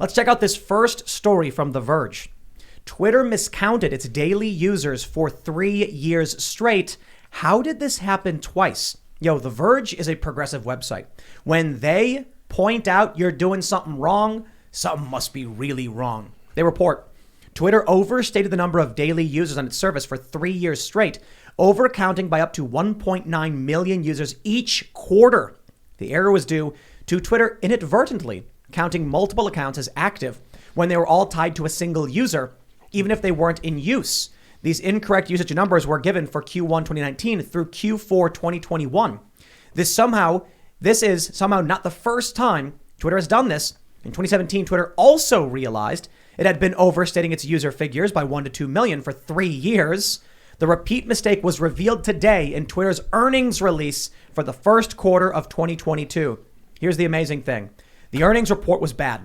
Let's check out this first story from The Verge. Twitter miscounted its daily users for 3 years straight. How did this happen twice? Yo, The Verge is a progressive website. When they point out you're doing something wrong, something must be really wrong. They report, Twitter overstated the number of daily users on its service for 3 years straight, overcounting by up to 1.9 million users each quarter. The error was due to Twitter inadvertently counting multiple accounts as active when they were all tied to a single user, even if they weren't in use. These incorrect usage numbers were given for Q1 2019 through Q4 2021. This is somehow not the first time Twitter has done this. In 2017, Twitter also realized it had been overstating its user figures by 1 to 2 million for 3 years. The repeat mistake was revealed today in Twitter's earnings release for the first quarter of 2022. Here's the amazing thing. The earnings report was bad.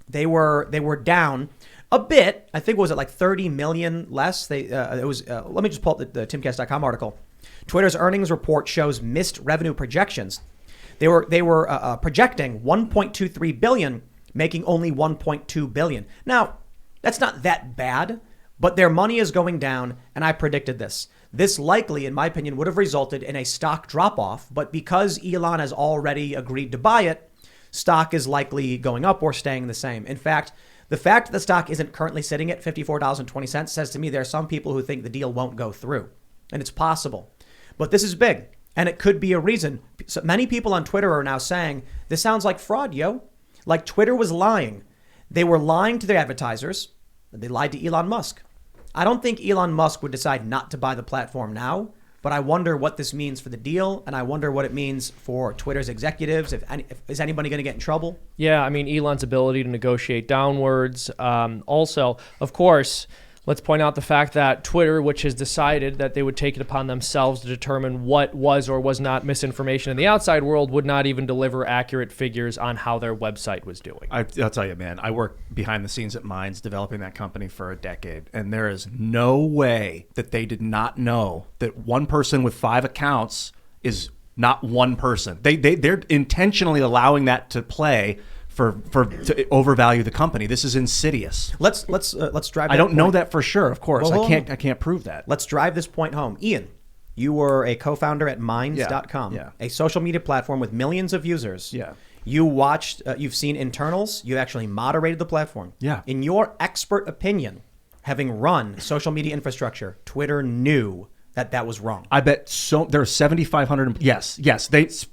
They were down a bit. I think, was it like 30 million less? Let me just pull up the Timcast.com article. Twitter's earnings report shows missed revenue projections. They were projecting 1.23 billion, making only 1.2 billion. Now, that's not that bad, but their money is going down, and I predicted this. This likely, in my opinion, would have resulted in a stock drop-off, but because Elon has already agreed to buy it, stock is likely going up or staying the same. In fact, the fact that the stock isn't currently sitting at $54.20 says to me there are some people who think the deal won't go through, and it's possible. But this is big, and it could be a reason. So many people on Twitter are now saying, this sounds like fraud, yo. Like Twitter was lying. They were lying to their advertisers. They lied to Elon Musk. I don't think Elon Musk would decide not to buy the platform now, but I wonder what this means for the deal, and I wonder what it means for Twitter's executives. Is anybody going to get in trouble? Yeah, I mean, Elon's ability to negotiate downwards. Also, of course, let's point out the fact that Twitter, which has decided that they would take it upon themselves to determine what was or was not misinformation in the outside world, would not even deliver accurate figures on how their website was doing. I'll tell you, man, I worked behind the scenes at Minds developing that company for a decade, and there is no way that they did not know that one person with 5 accounts is not one person. They're intentionally allowing that to play to overvalue the company. This is insidious. Let's drive. I don't know that for sure. Of course, I can't prove that. Let's drive this point home. Ian, you were a co-founder at Minds.com, a social media platform with millions of users. Yeah. You watched. You've seen internals. You actually moderated the platform. Yeah. In your expert opinion, having run social media infrastructure, Twitter knew that was wrong. I bet there are 7,500. Yes.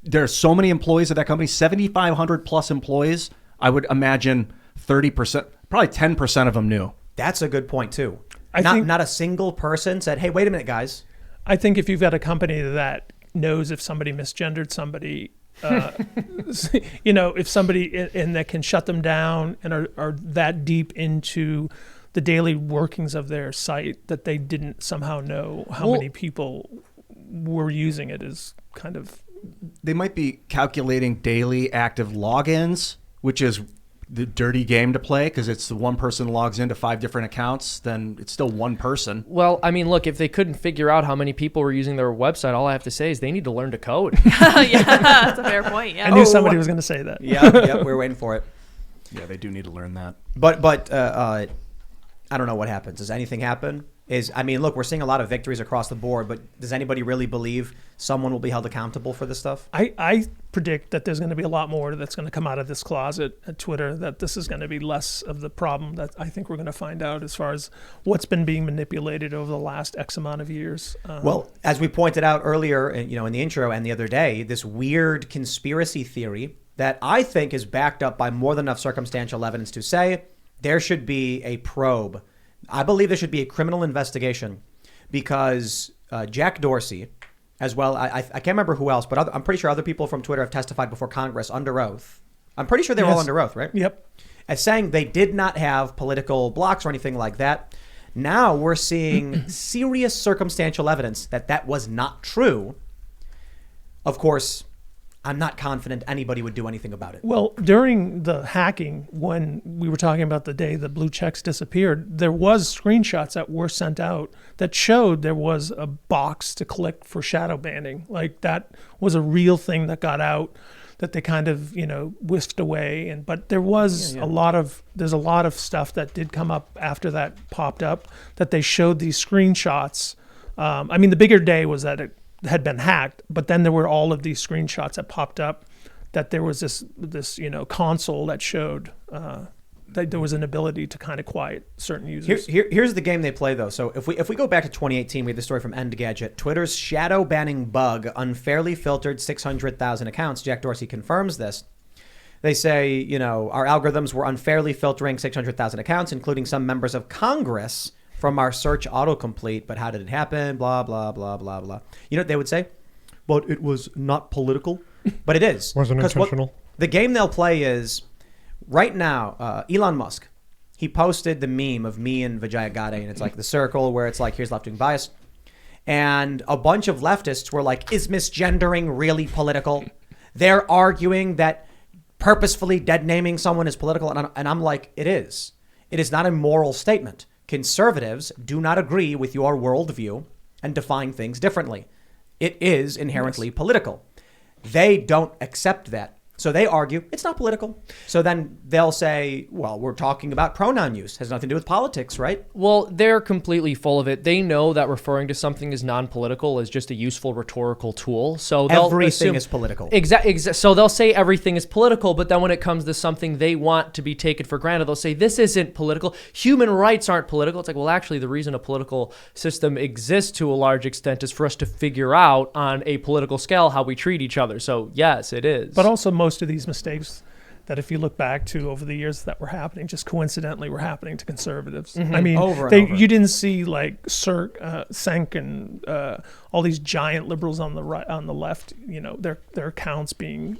There are so many employees at that company, 7,500 plus employees. I would imagine 30%, probably 10% of them knew. That's a good point too. Not a single person said, "Hey, wait a minute, guys." I think if you've got a company that knows if somebody misgendered somebody, if somebody and that can shut them down and are that deep into the daily workings of their site, that they didn't somehow know how many people were using it is kind of... They might be calculating daily active logins, which is the dirty game to play, because it's the one person logs into 5 different accounts, then it's still one person. Well, I mean, look, if they couldn't figure out how many people were using their website, all I have to say is they need to learn to code. Yeah, that's a fair point. Yeah. I knew somebody was going to say that. Yeah, we were waiting for it. Yeah, they do need to learn that. But I don't know what happens. Does anything happen? Look, we're seeing a lot of victories across the board, but does anybody really believe someone will be held accountable for this stuff? I predict that there's going to be a lot more that's going to come out of this closet at Twitter, that this is going to be less of the problem that I think we're going to find out as far as what's been being manipulated over the last X amount of years. Well, as we pointed out earlier, in the intro and the other day, this weird conspiracy theory that I think is backed up by more than enough circumstantial evidence to say there should be a probe. I believe there should be a criminal investigation because Jack Dorsey, as well, I can't remember who else, but I'm pretty sure other people from Twitter have testified before Congress under oath. I'm pretty sure they were all under oath, right? Yep. As saying they did not have political blocks or anything like that. Now we're seeing serious circumstantial evidence that was not true. Of course, I'm not confident anybody would do anything about it. Well, during the hacking, when we were talking about the day the blue checks disappeared, there was screenshots that were sent out that showed there was a box to click for shadow banning. Like, that was a real thing that got out. that they kind of, whisked away. But there was there's a lot of stuff that did come up after that popped up, that they showed these screenshots. The bigger day was that it had been hacked, but then there were all of these screenshots that popped up, that there was this console that showed that there was an ability to kind of quiet certain users. Here's the game they play, though. So if we go back to 2018, we had the story from Engadget. Twitter's shadow banning bug unfairly filtered 600,000 accounts. Jack Dorsey confirms this. They say, our algorithms were unfairly filtering 600,000 accounts, including some members of Congress, from our search autocomplete. But how did it happen? Blah, blah, blah, blah, blah. You know what they would say? But it was not political. But it is. Wasn't intentional. The game they'll play is... Right now, Elon Musk, he posted the meme of me and Vijaya Gadde, and it's like the circle where it's like, here's left-wing bias. And a bunch of leftists were like, is misgendering really political? They're arguing that purposefully dead-naming someone is political. And I'm like, it is. It is not a moral statement. Conservatives do not agree with your worldview and define things differently. It is inherently political. They don't accept that. So they argue it's not political. So then they'll say, well, we're talking about pronoun use. Has nothing to do with politics, right? Well, they're completely full of it. They know that referring to something as non-political is just a useful rhetorical tool. So they'll everything is political. Exactly. So they'll say everything is political, but then when it comes to something they want to be taken for granted, they'll say this isn't political. Human rights aren't political. It's like, well, actually, the reason a political system exists to a large extent is for us to figure out on a political scale how we treat each other. So yes, it is. But also most of these mistakes that if you look back to over the years that were happening, just coincidentally were happening to conservatives. Mm-hmm. I mean, over and over. You didn't see like Senk and all these giant liberals on the right, on the left, their accounts being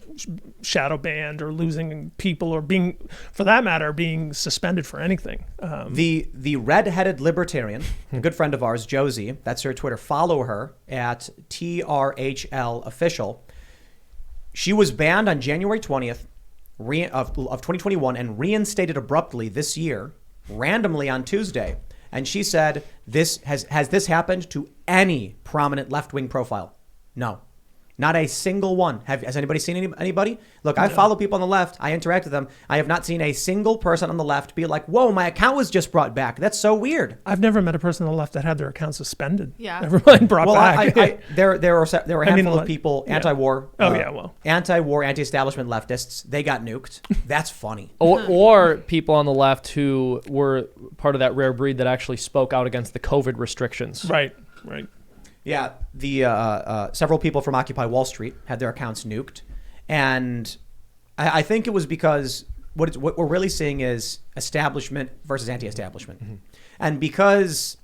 shadow banned or losing people or being, for that matter, being suspended for anything. The red-headed libertarian, a good friend of ours, Josie, that's her Twitter. Follow her at TRHL official. She was banned on January 20th of 2021 and reinstated abruptly this year, randomly on Tuesday. And she said, has this happened to any prominent left-wing profile? No. Not a single one. Has anybody seen anybody? Look, I follow people on the left. I interact with them. I have not seen a single person on the left be like, whoa, my account was just brought back. That's so weird. I've never met a person on the left that had their account suspended. Yeah. Never mind brought back. There were a handful of people, anti-war. Anti-war, anti-establishment leftists. They got nuked. That's funny. Or people on the left who were part of that rare breed that actually spoke out against the COVID restrictions. Right. Yeah, the several people from Occupy Wall Street had their accounts nuked, and I think it was because what we're really seeing is establishment versus anti-establishment, and because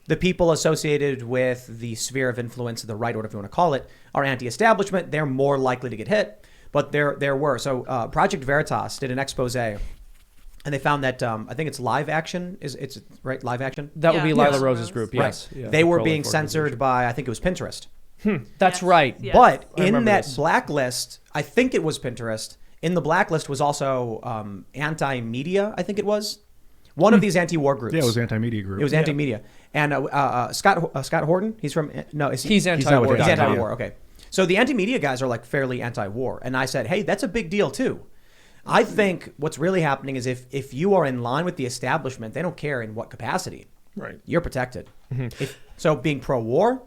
the people associated with the sphere of influence, the right, or whatever you want to call it, are anti-establishment, they're more likely to get hit. But there were Project Veritas did an expose. And they found that I think it's Live Action. It's right, Live Action. That would be Lila Lila Rose's group. Yes, right. They were being censored by, I think it was Pinterest. That's right. Yes. But I in remember that this. blacklist, I think it was Pinterest. In the blacklist was also anti-media. I think it was one of these anti-war groups. Yeah, it was anti-media group. It was anti-media. And Scott Horton. He's from He's anti-war. He's anti-war. Okay. So the anti-media guys are like fairly anti-war. And I said, hey, that's a big deal too. I think what's really happening is if you are in line with the establishment, they don't care in what capacity. Right. You're protected. So being pro-war,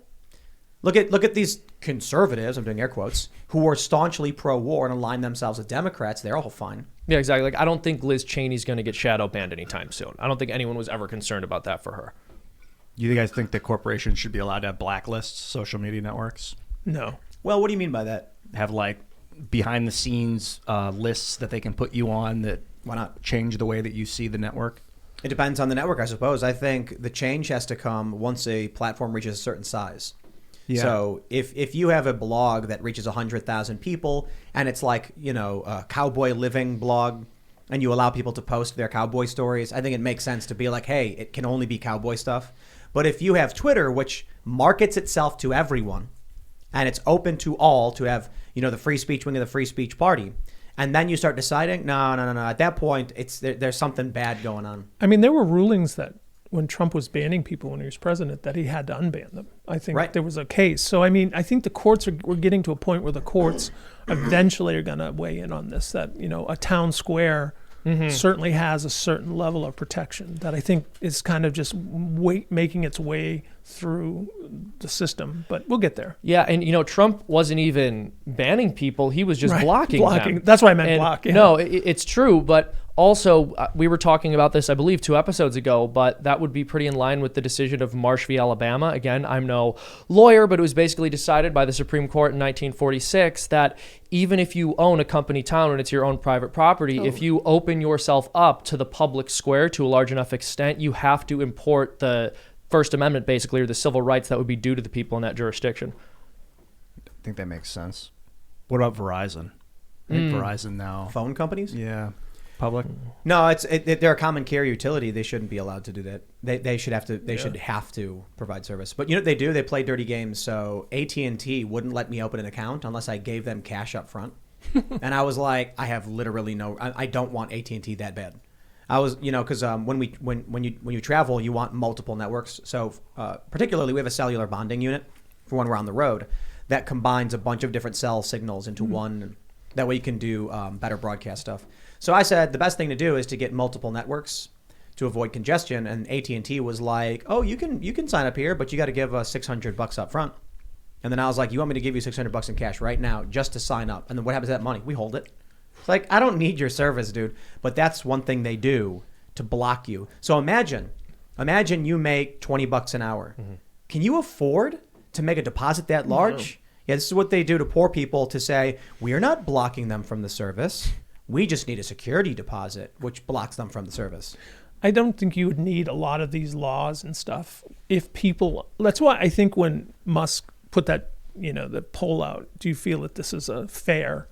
look at these conservatives, I'm doing air quotes, who are staunchly pro-war and align themselves with Democrats. They're all fine. Yeah, exactly. Like, I don't think Liz Cheney's going to get shadow banned anytime soon. I don't think anyone was ever concerned about that for her. You guys think that corporations should be allowed to have blacklists, social media networks? No. Well, what do you mean by that? Have like behind the scenes lists that they can put you on that Why not? change the way that you see the network? It depends on the network, I suppose. I think the change has to come once a platform reaches a certain size. Yeah. So if you have a blog that reaches 100,000 people and it's like, a cowboy living blog and you allow people to post their cowboy stories, I think it makes sense to be like, hey, it can only be cowboy stuff. But if you have Twitter, which markets itself to everyone and it's open to all to have, the free speech wing of the free speech party, and then you start deciding, no. At that point, there's something bad going on. I mean, there were rulings that when Trump was banning people when he was president, that he had to unban them. I think Right. there was a case. So, I mean, I think the courts we're getting to a point where the courts eventually are going to weigh in on this, that, you know, a town square certainly has a certain level of protection that I think is kind of just making its way through the system. But we'll get there. Yeah, and you know, Trump wasn't even banning people; he was just blocking them. That's why I meant And block. Yeah. No, it's true, but also we were talking about this, I believe, 2 episodes ago. But that would be pretty in line with the decision of Marsh v. Alabama. Again, I'm no lawyer, but it was basically decided by the Supreme Court in 1946 that even if you own a company town and it's your own private property, if you open yourself up to the public square to a large enough extent, you have to import the First Amendment, basically, or the civil rights that would be due to the people in that jurisdiction. I think that makes sense. What about Verizon? I think Verizon now. Phone companies? Yeah. Public. No, they're a common carrier utility. They shouldn't be allowed to do that. They should have to. They should have to provide service. But you know what they do? They play dirty games. So AT&T wouldn't let me open an account unless I gave them cash up front. And I was like, I have literally no. I don't want AT&T that bad. I was, you know, because when you travel, you want multiple networks. So particularly, we have a cellular bonding unit for when we're on the road that combines a bunch of different cell signals into one. That way you can do better broadcast stuff. So I said the best thing to do is to get multiple networks to avoid congestion. And AT&T was like, "Oh, you can sign up here, but you got to give us $600 up front." And then I was like, "You want me to give you $600 in cash right now just to sign up?" And then what happens to that money? We hold it. It's like, I don't need your service, dude. But that's one thing they do to block you. So imagine you make $20 an hour. Can you afford to make a deposit that large? Yeah, this is what they do to poor people to say, we are not blocking them from the service. We just need a security deposit, which blocks them from the service. I don't think you would need a lot of these laws and stuff if people. That's why I think when Musk put that, you know, the poll out, do you feel that this is a fair?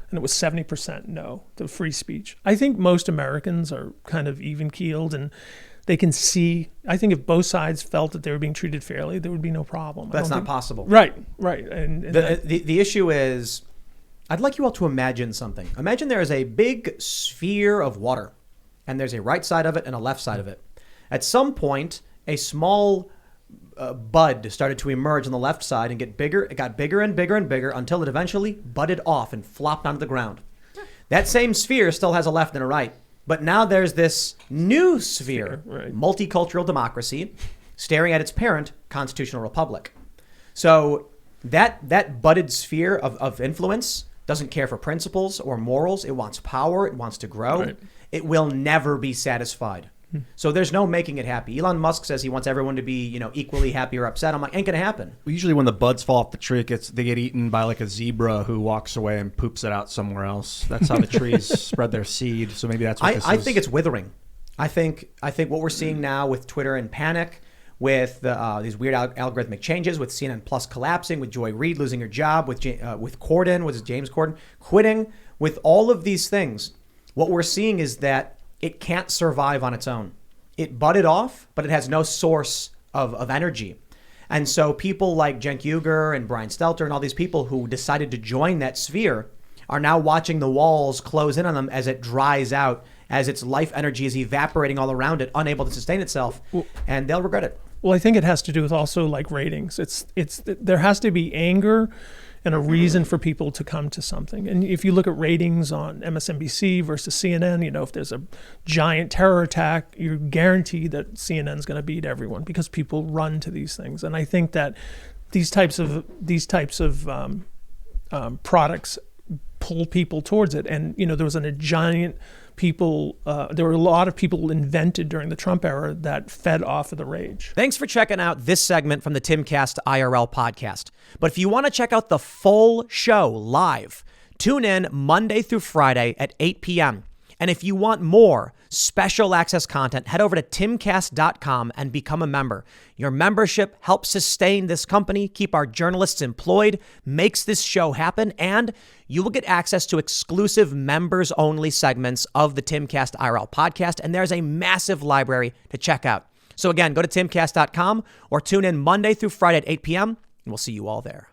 And it was 70% no to free speech. I think most Americans are kind of even keeled and they can see. I think if both sides felt that they were being treated fairly, there would be no problem. That's not possible. Right. And the issue is, I'd like you all to imagine something. Imagine there is a big sphere of water, and there's a right side of it and a left side of it. At some point, a small bud started to emerge on the left side and get bigger. It got bigger and bigger and bigger until it eventually budded off and flopped onto the ground. That same sphere still has a left and a right. But now there's this new sphere, multicultural democracy, staring at its parent, constitutional republic. So that budded sphere of influence doesn't care for principles or morals. It wants power. It wants to grow. Right. It will never be satisfied. So there's no making it happy. Elon Musk says he wants everyone to be, you know, equally happy or upset. I'm like, ain't gonna happen. Usually when the buds fall off the tree, they get eaten by like a zebra who walks away and poops it out somewhere else. That's how the trees spread their seed. So maybe that's what this is. I think it's withering. I think what we're seeing now with Twitter and panic, with these weird algorithmic changes, with CNN Plus collapsing, with Joy Reid losing her job, with Corden, was it James Corden, quitting, with all of these things, what we're seeing is that it can't survive on its own. It budded off, but it has no source of energy. And so people like Cenk Uygur and Brian Stelter and all these people who decided to join that sphere are now watching the walls close in on them as it dries out, as its life energy is evaporating all around it, unable to sustain itself, and they'll regret it. Well, I think it has to do with also like ratings. There has to be anger and a reason for people to come to something. And if you look at ratings on MSNBC versus CNN, you know, if there's a giant terror attack, you're guaranteed that CNN's going to beat everyone because people run to these things. And I think that these types of products pull people towards it. And you know, there were a lot of people invented during the Trump era that fed off of the rage. Thanks for checking out this segment from the Timcast IRL podcast. But if you want to check out the full show live, tune in Monday through Friday at 8 p.m. And if you want more special access content, head over to timcast.com and become a member. Your membership helps sustain this company, keep our journalists employed, makes this show happen, and you will get access to exclusive members-only segments of the Timcast IRL podcast, and there's a massive library to check out. So again, go to timcast.com or tune in Monday through Friday at 8 p.m., and we'll see you all there.